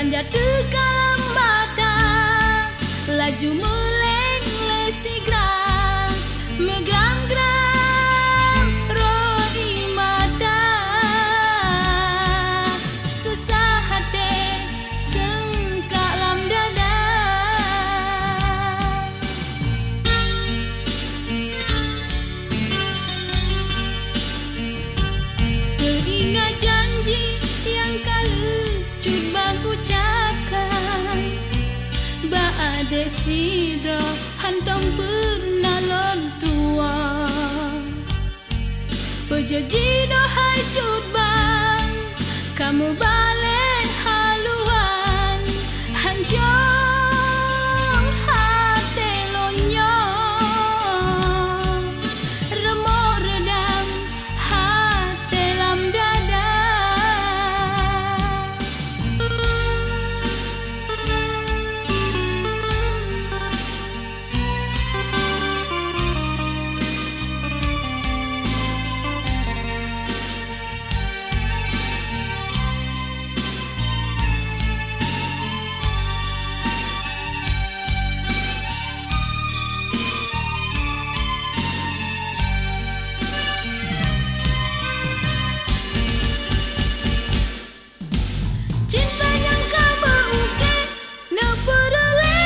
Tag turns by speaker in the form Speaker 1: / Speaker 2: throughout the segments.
Speaker 1: Sanja tegalam badan, laju meleng lesigrang, megrang-grang roh imada. Sesah hati sengkak lam dada. Teringat janji yang kalecut bang ucapkan, baade sidro hantong pernah lon tua. Pejaji dohai cut bang, kamu balik haluan, hancur hati lonyo, remuk redam hati lam dada. Cinta yang kau mengukir, no peduli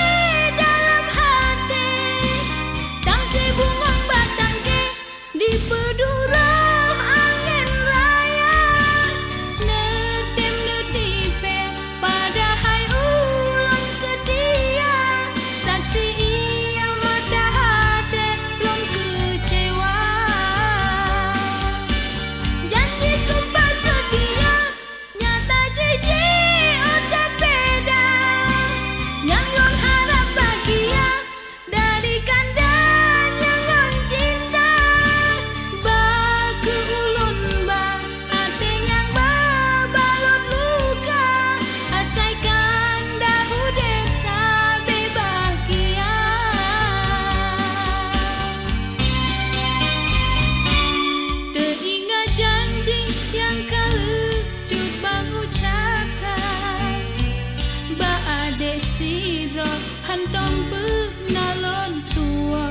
Speaker 1: dalam hati. Tang si bungong batang ke di pedurang angin raya. Netim netipe pada hai ulun setia. Saksi ia mata hati belum kecewa. Janji sumpah setia, nyata jiji ucap beda. Yang lon harap bahagia dari kandang yang lon cinta. Baku ulun ba hati yang babalut luka. Asaikan dahu desa bebahagia. Teringat janji yang kalecut bang ucapkan, baade sidro hantong pernah lon tua.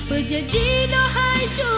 Speaker 1: Pejaji dohai cut